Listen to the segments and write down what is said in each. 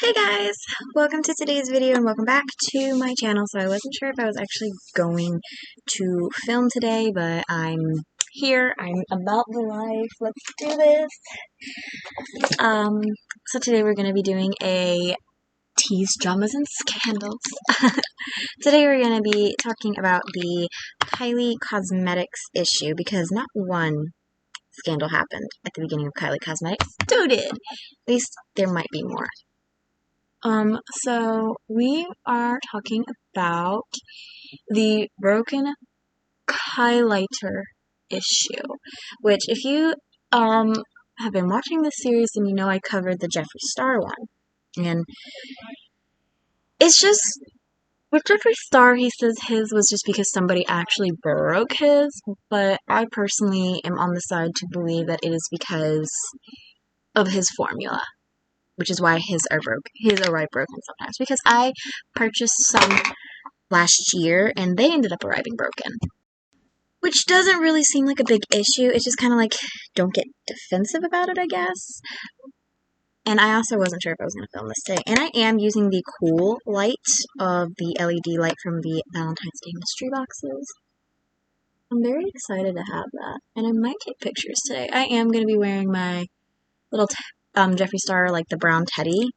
Hey guys! Welcome to today's video and welcome back to my channel. So I wasn't sure if I was actually going to film today, but I'm here. I'm about the life. Let's do this. So today we're going to be doing a tease, dramas, and scandals. Today we're going to be talking about the Kylie Cosmetics issue because not one scandal happened at the beginning of Kylie Cosmetics. Two did! At least there might be more. So we are talking about the broken Kylighter issue, which if you, have been watching this series, then you know I covered the Jeffree Star one, and it's just, with Jeffree Star, he says his was just because somebody actually broke his, but I personally am on the side to believe that it is because of his formula. Which is why his arrive broken sometimes. Because I purchased some last year, and they ended up arriving broken. Which doesn't really seem like a big issue. It's just kind of like, don't get defensive about it, I guess. And I also wasn't sure if I was going to film this today. And I am using the cool light of the LED light from the Valentine's Day mystery boxes. I'm very excited to have that. And I might take pictures today. I am going to be wearing my little Jeffree Star, like the brown teddy.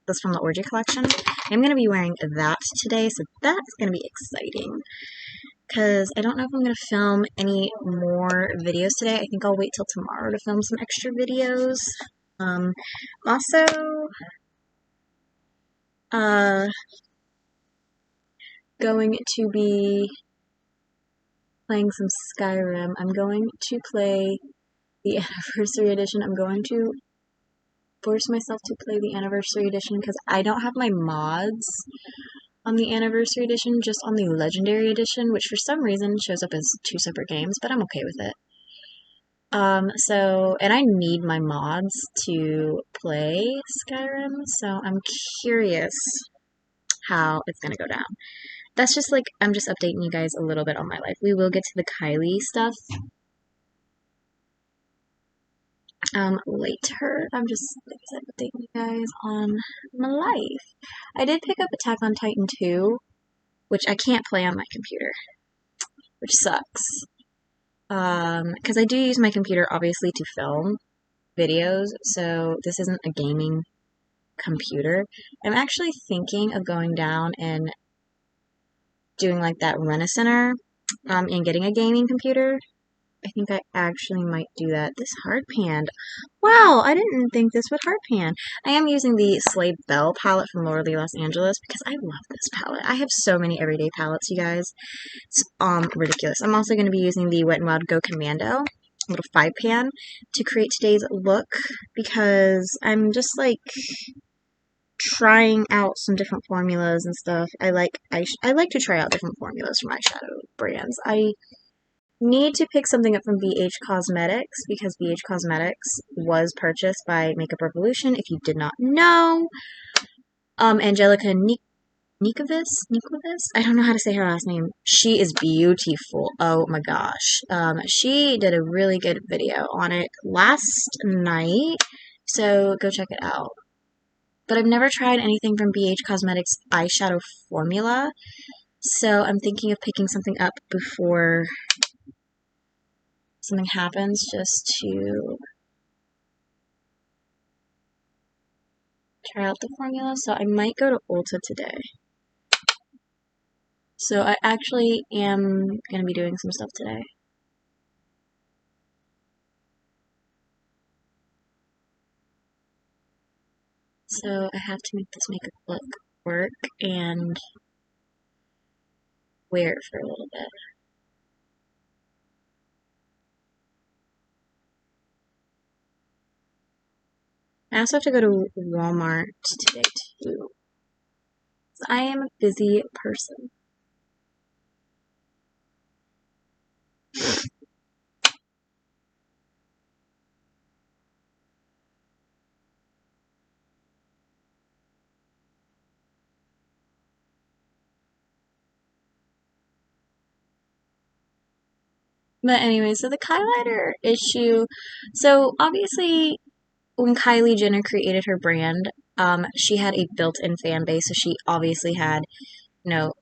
This from the Orgy collection. I'm going to be wearing that today, so that's going to be exciting. Because I don't know if I'm going to film any more videos today. I think I'll wait till tomorrow to film some extra videos. Also, going to be playing some Skyrim. I'm going to play the Anniversary Edition. I'm going to force myself to play the Anniversary Edition because I don't have my mods on the Anniversary Edition, just on the Legendary Edition, which for some reason shows up as two separate games, but I'm okay with it. And I need my mods to play Skyrim, so I'm curious how it's gonna go down. That's just like, I'm just updating you guys a little bit on my life. We will get to the Kylie stuff later. I'm just, like I said, updating you guys on my life. I did pick up Attack on Titan 2, which I can't play on my computer, which sucks. Because I do use my computer, obviously, to film videos, so this isn't a gaming computer. I'm actually thinking of going down and doing, like, that Rent-A-Center, and getting a gaming computer. I think I actually might do that. This hard pan. Wow, I didn't think this would hard pan. I am using the Slave Belle palette from Lorelei Los Angeles because I love this palette. I have so many everyday palettes, you guys. It's ridiculous. I'm also going to be using the Wet n Wild Go Commando little 5-pan to create today's look because I'm just like trying out some different formulas and stuff. I like to try out different formulas from eyeshadow brands. I need to pick something up from BH Cosmetics because BH Cosmetics was purchased by Makeup Revolution. If you did not know, Angelica Nikovis? I don't know how to say her last name. She is beautiful. Oh my gosh. She did a really good video on it last night, so go check it out. But I've never tried anything from BH Cosmetics eyeshadow formula, so I'm thinking of picking something up before something happens just to try out the formula. So I might go to Ulta today. So I actually am going to be doing some stuff today. So I have to make this makeup look work and wear it for a little bit. I also have to go to Walmart today too. So I am a busy person. But anyway, so the Kylighter issue. So obviously, when Kylie Jenner created her brand, she had a built-in fan base, so she obviously had, you know,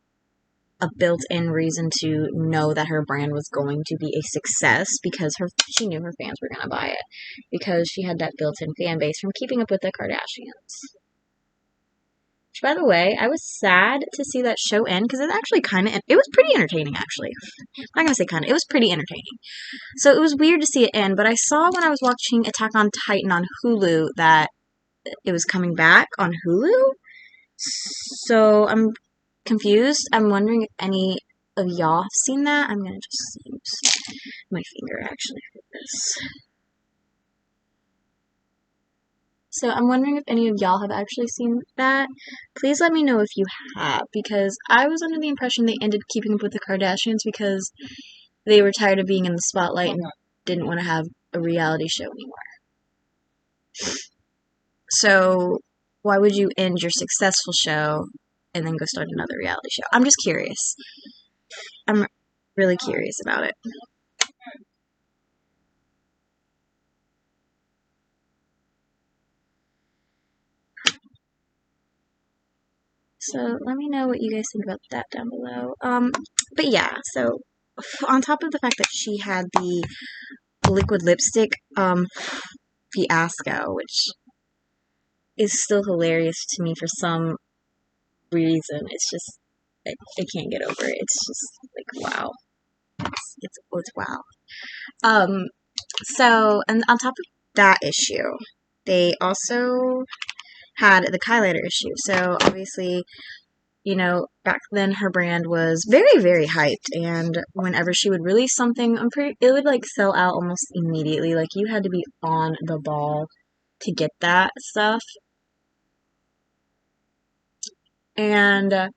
a built-in reason to know that her brand was going to be a success because she knew her fans were going to buy it because she had that built-in fan base from keeping up with the Kardashians. Which, by the way, I was sad to see that show end because it actually it was pretty entertaining, actually. I'm not going to say kind of, it was pretty entertaining. So it was weird to see it end, but I saw when I was watching Attack on Titan on Hulu that it was coming back on Hulu. So I'm confused. I'm wondering if any of y'all have seen that. I'm going to just use my finger actually for this. So I'm wondering if any of y'all have actually seen that. Please let me know if you have, because I was under the impression they ended Keeping Up with the Kardashians because they were tired of being in the spotlight and didn't want to have a reality show anymore. So why would you end your successful show and then go start another reality show? I'm just curious. I'm really curious about it. So let me know what you guys think about that down below. But yeah, so on top of the fact that she had the liquid lipstick fiasco, which is still hilarious to me for some reason. It's just I can't get over it. It's just like wow. It's wow. So and on top of that issue, they also had the Kylighter issue. So obviously, you know, back then her brand was very, very hyped, and whenever she would release something, it would like sell out almost immediately. Like you had to be on the ball to get that stuff. And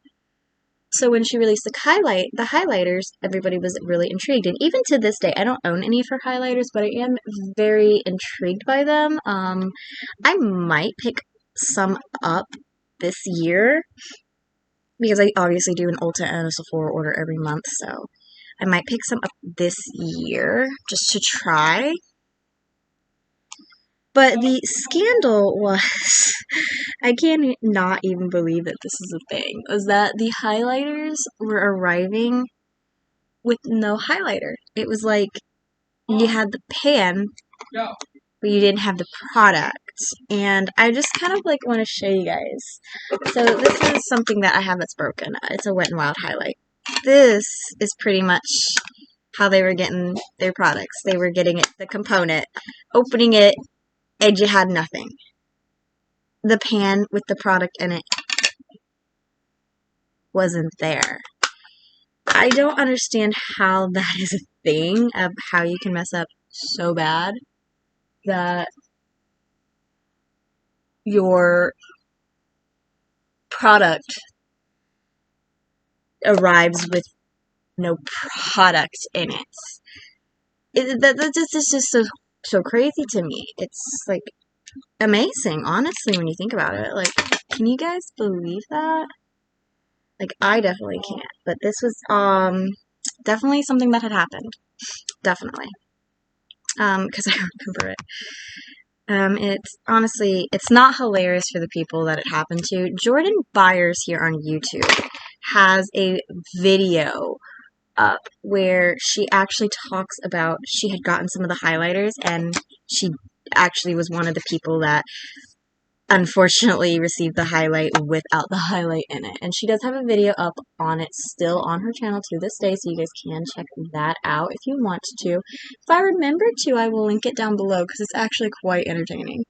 so when she released the highlighters, everybody was really intrigued. And even to this day, I don't own any of her highlighters, but I am very intrigued by them. I might pick some up this year because I obviously do an Ulta and a Sephora order every month, so I might pick some up this year just to try. But the scandal was, I can't not even believe that this is a thing, was that the highlighters were arriving with no highlighter. It was like you had the pan, but you didn't have the product. And I just kind of like want to show you guys. So this is something that I have that's broken. It's a Wet n Wild highlight. This is pretty much how they were getting their products. They were getting it, the component, opening it, and you had nothing. The pan with the product in it wasn't there. I don't understand how that is a thing of how you can mess up so bad that your product arrives with no product in it. That's just so crazy to me. It's like amazing, honestly, when you think about it. Like, can you guys believe that? Like, I definitely can't. But this was definitely something that had happened. Definitely. Because I remember it. It's honestly, it's not hilarious for the people that it happened to. Jordan Byers here on YouTube has a video up where she actually talks about she had gotten some of the highlighters and she actually was one of the people that unfortunately received the highlight without the highlight in it. And she does have a video up on it still on her channel to this day, so you guys can check that out if you want to. If I remember to, I will link it down below because it's actually quite entertaining.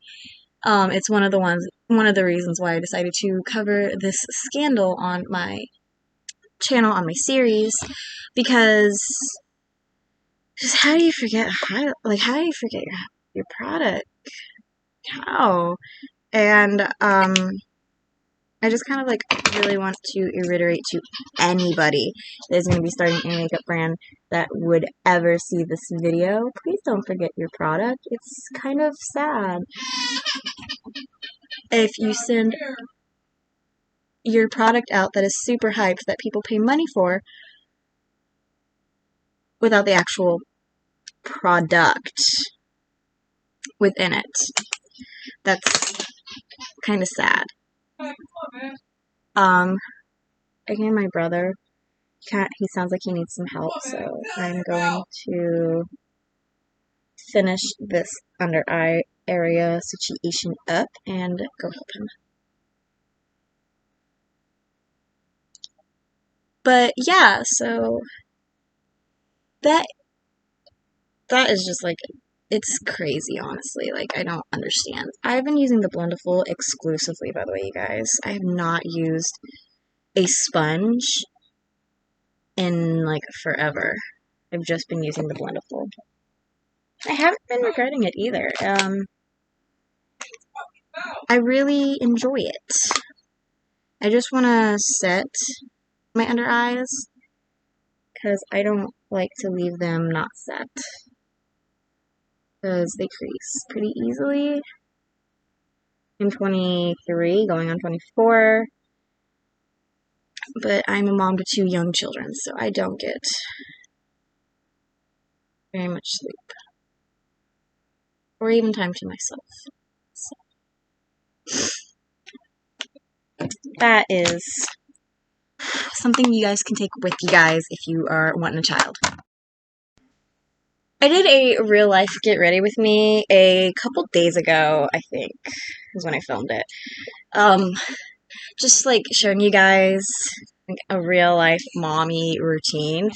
It's one of the reasons why I decided to cover this scandal on my channel, on my series, because just how do you forget how do you forget your product? How? And I just kind of like really want to reiterate to anybody that is going to be starting a makeup brand that would ever see this video, please don't forget your product. It's kind of sad if you send your product out that is super hyped that people pay money for without the actual product within it. That's kind of sad. Again, my brother, he sounds like he needs some help, so I'm going to finish this under eye area situation up and go help him. But yeah, so that is just like, it's crazy, honestly. Like, I don't understand. I've been using the Blendiful exclusively, by the way, you guys. I have not used a sponge in like forever. I've just been using the Blendiful. I haven't been regretting it either. I really enjoy it. I just want to set my under eyes because I don't like to leave them not set because they crease pretty easily. I'm 23, going on 24, but I'm a mom to 2 young children, so I don't get very much sleep or even time to myself. So that is something you guys can take with you guys if you are wanting a child. I did a real life get ready with me a couple days ago, I think, is when I filmed it. Just like showing you guys like a real life mommy routine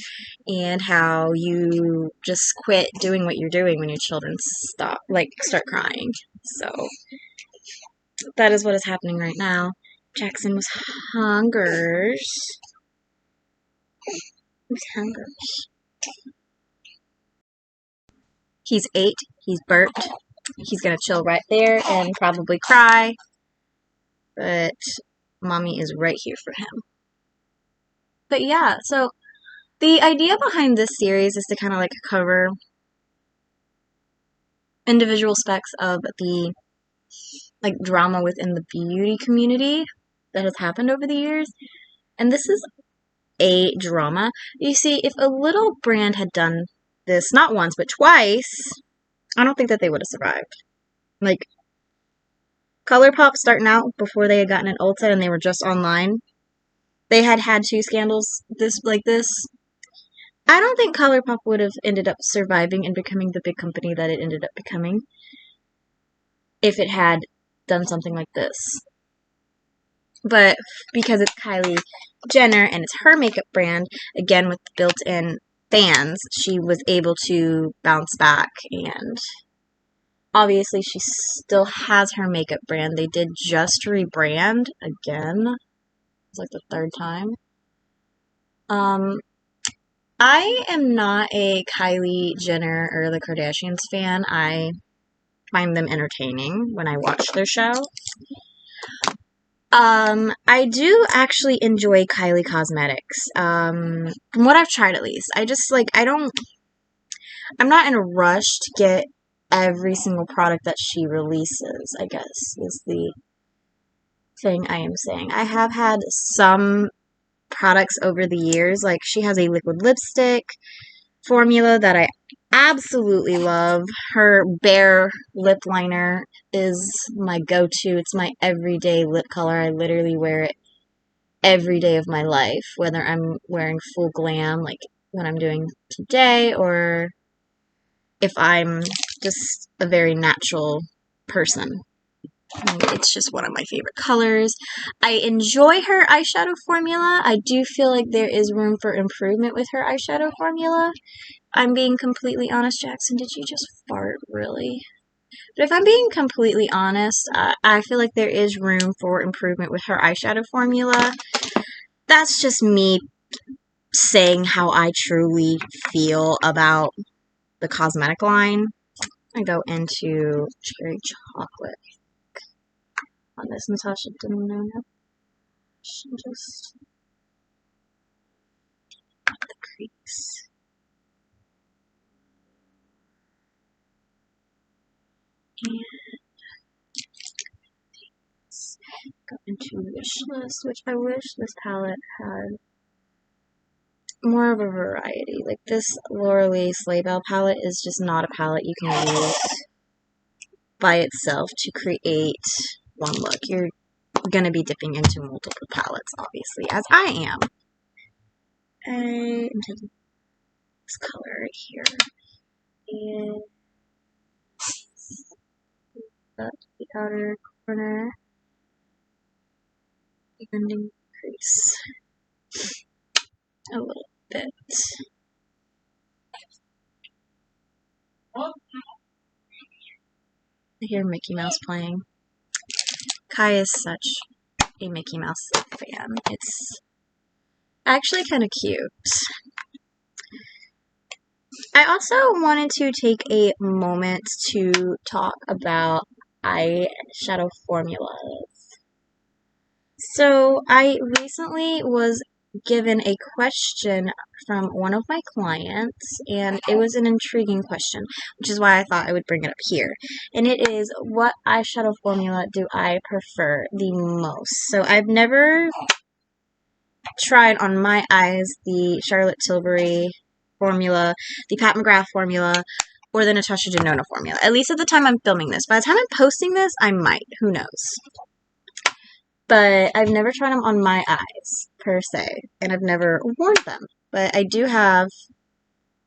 and how you just quit doing what you're doing when your children start crying. So that is what is happening right now. Jackson was hungers. Who's hungers? He's 8. He's burped. He's gonna chill right there and probably cry. But mommy is right here for him. But yeah, so the idea behind this series is to kind of like cover individual specs of the like drama within the beauty community that has happened over the years. And this is a drama. You see, if a little brand had done this not once but twice, I don't think that they would have survived. Like ColourPop starting out before they had gotten an Ulta and they were just online. They had 2 scandals like this. I don't think ColourPop would have ended up surviving and becoming the big company that it ended up becoming if it had done something like this. But because it's Kylie Jenner and it's her makeup brand, again with built-in fans, she was able to bounce back, and obviously she still has her makeup brand. They did just rebrand again. It's like the 3rd time. I am not a Kylie Jenner or the Kardashians fan. I find them entertaining when I watch their show. I do actually enjoy Kylie Cosmetics. From what I've tried at least. I just I'm not in a rush to get every single product that she releases, I guess, is the thing I am saying. I have had some products over the years. Like, she has a liquid lipstick formula that I absolutely love. Her Bare lip liner is my go-to. It's my everyday lip color. I literally wear it every day of my life, whether I'm wearing full glam, like what I'm doing today, or if I'm just a very natural person. It's just one of my favorite colors. I enjoy her eyeshadow formula. I do feel like there is room for improvement with her eyeshadow formula. I'm being completely honest. Jackson, did you just fart, really? But if I'm being completely honest, I feel like there is room for improvement with her eyeshadow formula. That's just me saying how I truly feel about the cosmetic line. I go into cherry chocolate on this. Natasha didn't know that. She just got the crease. And go into wish list, which I wish this palette had more of a variety. Like, this Laura Lee Sleigh Bell palette is just not a palette you can use by itself to create one look. You're going to be dipping into multiple palettes, obviously, as I am. I'm taking this color right here. And the outer corner. And increase a little bit. I hear Mickey Mouse playing. Kai is such a Mickey Mouse fan. It's actually kind of cute. I also wanted to take a moment to talk about eyeshadow formulas. So I recently was given a question from one of my clients, and it was an intriguing question, which is why I thought I would bring it up here. And it is, what eyeshadow formula do I prefer the most? So I've never tried on my eyes the Charlotte Tilbury formula, the Pat McGrath formula, or the Natasha Denona formula. At least at the time I'm filming this. By the time I'm posting this, I might. Who knows? But I've never tried them on my eyes, per se, and I've never worn them. But I do have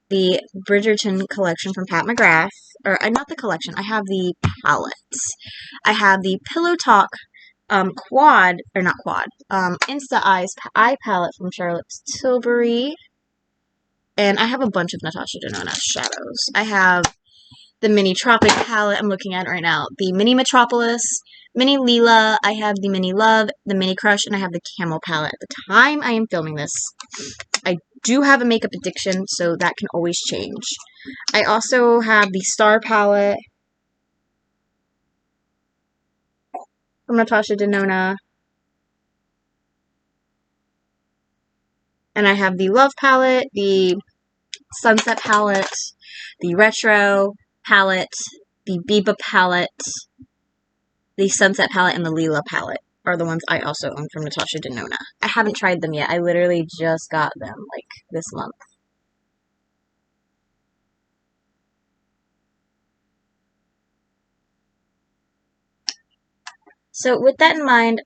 the Bridgerton collection from Pat McGrath, or not the collection, I have the palettes. I have the Pillow Talk Insta Eyes eye palette from Charlotte Tilbury, and I have a bunch of Natasha Denona shadows. I have the Mini Tropic palette I'm looking at right now, the Mini Metropolis, Mini Leela, I have the Mini Love, the Mini Crush, and I have the Camel palette. At the time I am filming this, I do have a makeup addiction, so that can always change. I also have the Star palette from Natasha Denona. And I have the Love palette, the Sunset palette, the Retro palette, the Biba palette, the Sunset palette, and the Leela palette are the ones I also own from Natasha Denona. I haven't tried them yet. I literally just got them, like, this month. So with that in mind,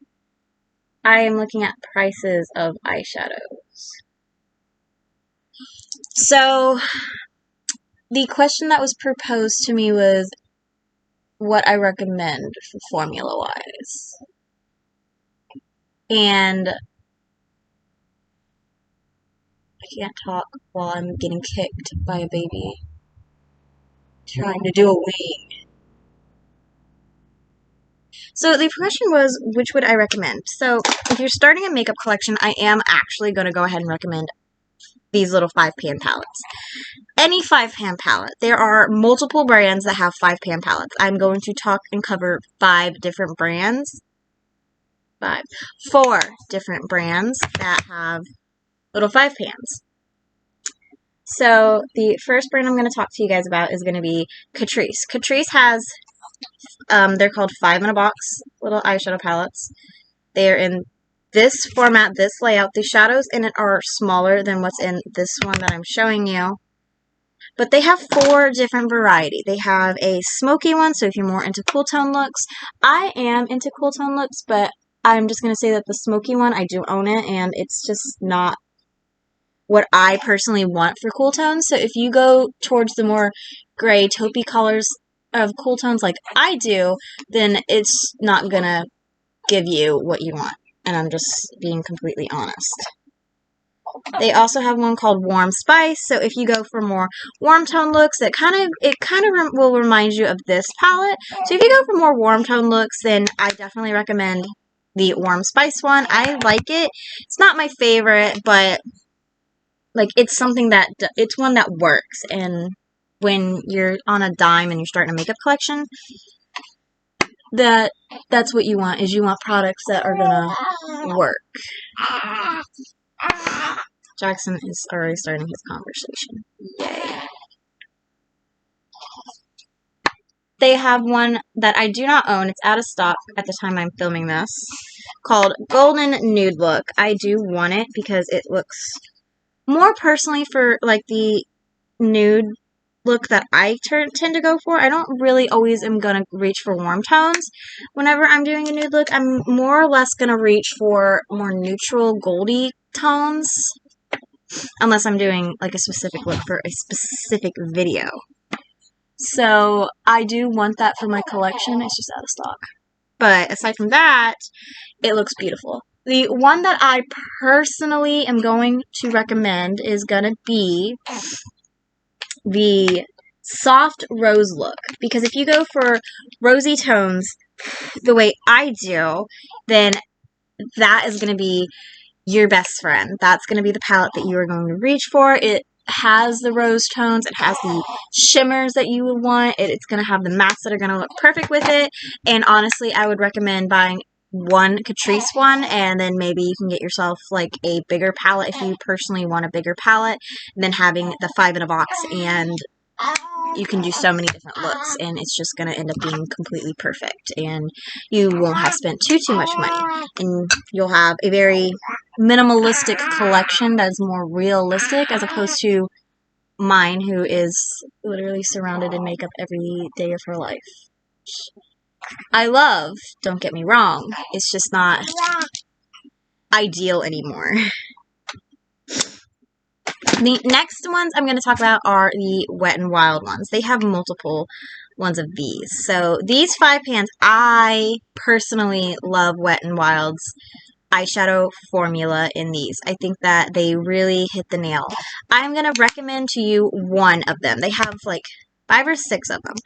I am looking at prices of eyeshadows. So the question that was proposed to me was what I recommend for formula-wise. And I can't talk while I'm getting kicked by a baby trying to do a wing. So the question was, which would I recommend? So if you're starting a makeup collection, I am actually going to go ahead and recommend these little 5-pan palettes. Any 5-pan palette. There are multiple brands that have 5-pan palettes. I'm going to talk and cover 5 different brands. 4 different brands that have little 5-pans. So the first brand I'm going to talk to you guys about is going to be Catrice. Catrice has, they're called 5-in-a-box little eyeshadow palettes. They're in this format, this layout. The shadows in it are smaller than what's in this one that I'm showing you. But they have 4 different variety. They have a smoky one, so if you're more into cool tone looks. I am into cool tone looks, but I'm just going to say that the smoky one, I do own it, and it's just not what I personally want for cool tones. So if you go towards the more gray, taupey colors of cool tones like I do, then it's not going to give you what you want. And I'm just being completely honest. They also have one called Warm Spice. So if you go for more warm tone looks, it kind of will remind you of this palette. So if you go for more warm tone looks, then I definitely recommend the Warm Spice one. I like it. It's not my favorite, but like it's something that it's one that works. And when you're on a dime and you're starting a makeup collection, that's what you want, is you want products that are gonna work. Jackson is already starting his conversation. Yay. They have one that I do not own. It's out of stock at the time I'm filming this, called Golden Nude Look. I do want it because it looks more personally for like the nude look that I tend to go for. I don't really always am going to reach for warm tones. Whenever I'm doing a nude look, I'm more or less going to reach for more neutral goldy tones. Unless I'm doing like a specific look for a specific video. So I do want that for my collection. It's just out of stock. But aside from that, it looks beautiful. The one that I personally am going to recommend is going to be the soft rose look. Because if you go for rosy tones the way I do, then that is going to be your best friend. That's going to be the palette that you are going to reach for. It has the rose tones. It has the shimmers that you would want. It's going to have the mattes that are going to look perfect with it. And honestly, I would recommend buying one Catrice one, and then maybe you can get yourself like a bigger palette if you personally want a bigger palette, and then having the 5 in a box, and you can do so many different looks, and it's just going to end up being completely perfect, and you won't have spent too much money, and you'll have a very minimalistic collection that's more realistic as opposed to mine, who is literally surrounded in makeup every day of her life. I love, don't get me wrong, it's just not ideal anymore. The next ones I'm going to talk about are the Wet n Wild ones. They have multiple ones of these. So these 5 pans, I personally love Wet n Wild's eyeshadow formula in these. I think that they really hit the nail. I'm going to recommend to you one of them. They have like 5 or 6 of them.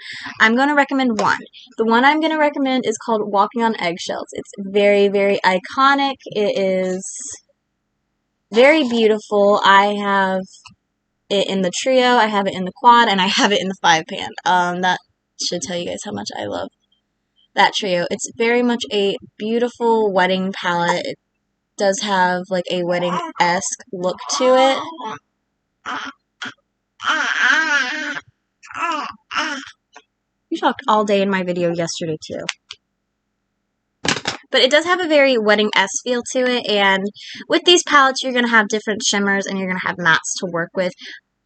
I'm going to recommend one. The one I'm going to recommend is called Walking on Eggshells. It's very, very iconic. It is very beautiful. I have it in the trio, I have it in the quad, and I have it in the 5 pan. That should tell you guys how much I love that trio. It's very much a beautiful wedding palette. It does have like a wedding-esque look to it. You talked all day in my video yesterday too. But it does have a very wedding-esque feel to it, and with these palettes, you're going to have different shimmers, and you're going to have mattes to work with.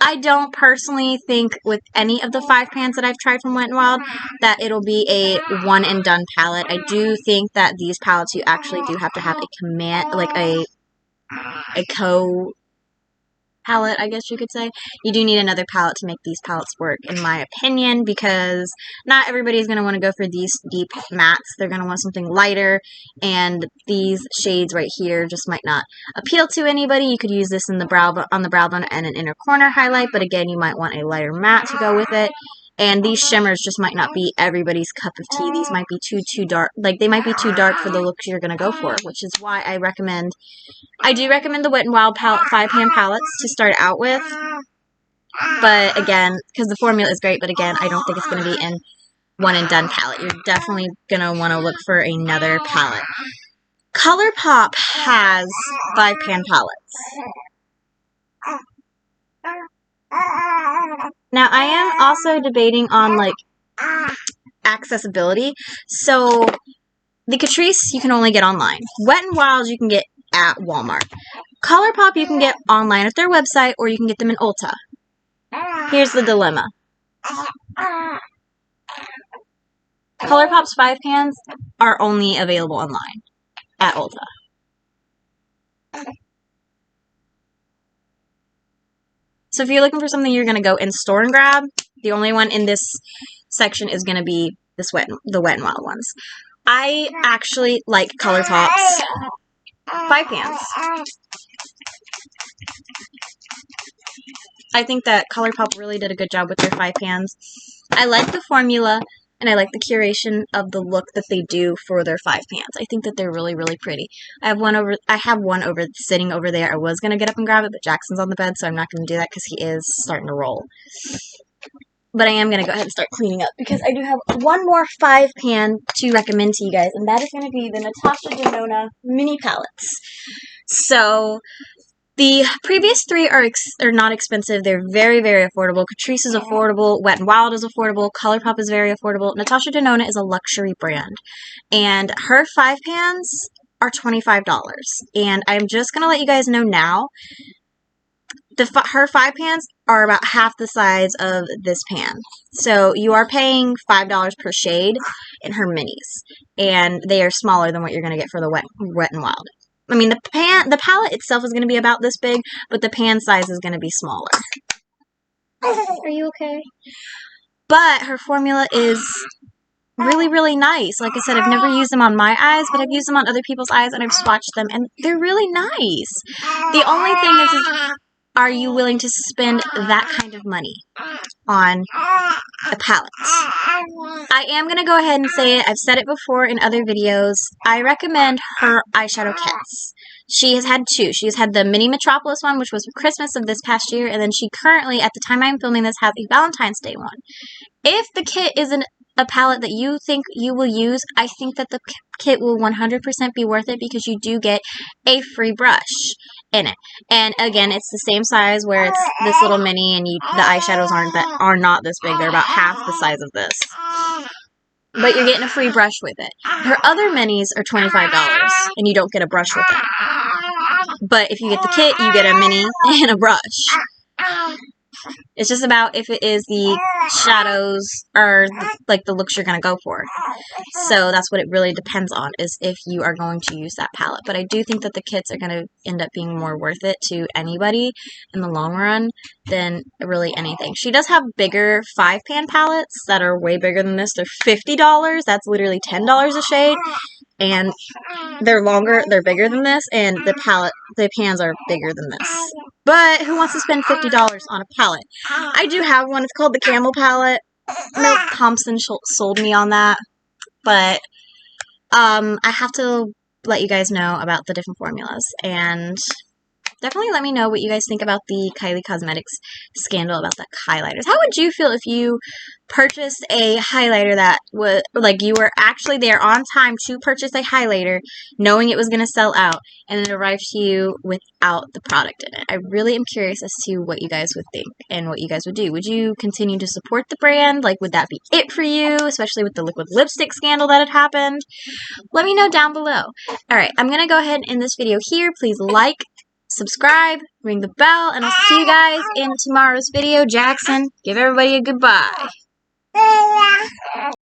I don't personally think with any of the 5 pans that I've tried from Wet n Wild that it'll be a one-and-done palette. I do think that these palettes, you actually do have to have a palette, I guess you could say. You do need another palette to make these palettes work, in my opinion, because not everybody's going to want to go for these deep mattes. They're going to want something lighter, and these shades right here just might not appeal to anybody. You could use this in the on the brow bone and an inner corner highlight, but again, you might want a lighter matte to go with it. And these shimmers just might not be everybody's cup of tea. These might be too dark. Like, they might be too dark for the looks you're going to go for, which is why I do recommend the Wet n Wild 5-pan palettes to start out with. But again, because the formula is great, but again, I don't think it's going to be in one-and-done palette. You're definitely going to want to look for another palette. ColourPop has 5-pan palettes. Now, I am also debating on, like, accessibility. So, the Catrice you can only get online. Wet n Wild you can get at Walmart. ColourPop you can get online at their website, or you can get them in Ulta. Here's the dilemma. ColourPop's 5 pans are only available online at Ulta. So if you're looking for something you're going to go in store and grab, the only one in this section is going to be the Wet n Wild ones. I actually like ColourPop's 5 pans. I think that ColourPop really did a good job with their 5 pans. I like the formula, and I like the curation of the look that they do for their 5 pans. I think that they're really, really pretty. I have one sitting over there. I was going to get up and grab it, but Jackson's on the bed, so I'm not going to do that because he is starting to roll. But I am going to go ahead and start cleaning up because I do have one more 5 pan to recommend to you guys, and that is going to be the Natasha Desona mini palettes. So the previous 3 are not expensive. They're very, very affordable. Catrice is affordable. Wet n Wild is affordable. ColourPop is very affordable. Natasha Denona is a luxury brand. And her 5 pans are $25. And I'm just going to let you guys know now, her 5 pans are about half the size of this pan. So you are paying $5 per shade in her minis, and they are smaller than what you're going to get for the Wet n Wild. I mean, the palette itself is going to be about this big, but the pan size is going to be smaller. Are you okay? But her formula is really, really nice. Like I said, I've never used them on my eyes, but I've used them on other people's eyes, and I've swatched them, and they're really nice. The only thing is are you willing to spend that kind of money on a palette? I am going to go ahead and say it. I've said it before in other videos. I recommend her eyeshadow kits. She has had 2. She has had the Mini Metropolis one, which was for Christmas of this past year, and then she currently, at the time I'm filming this, has a Valentine's Day one. If the kit isn't a palette that you think you will use, I think that the kit will 100% be worth it because you do get a free brush in it. And again, it's the same size where it's this little mini, and the eyeshadows are not this big. They're about half the size of this. But you're getting a free brush with it. Her other minis are $25, and you don't get a brush with it. But if you get the kit, you get a mini and a brush. It's just about if it is the shadows or like the looks you're going to go for. So that's what it really depends on, is if you are going to use that palette. But I do think that the kits are going to end up being more worth it to anybody in the long run than really anything. She does have bigger 5-pan palettes that are way bigger than this. They're $50. That's literally $10 a shade. And they're longer, they're bigger than this, and the pans are bigger than this. But who wants to spend $50 on a palette? I do have one. It's called the Camel palette. Milk Thompson sold me on that. But I have to let you guys know about the different formulas. And definitely let me know what you guys think about the Kylie Cosmetics scandal about the highlighters. How would you feel if you purchased a highlighter that was, like, you were actually there on time to purchase a highlighter, knowing it was going to sell out, and it arrived to you without the product in it? I really am curious as to what you guys would think and what you guys would do. Would you continue to support the brand? Like, would that be it for you, especially with the liquid lipstick scandal that had happened? Let me know down below. Alright, I'm going to go ahead and end this video here. Please like, subscribe, ring the bell, and I'll see you guys in tomorrow's video. Jackson, give everybody a goodbye.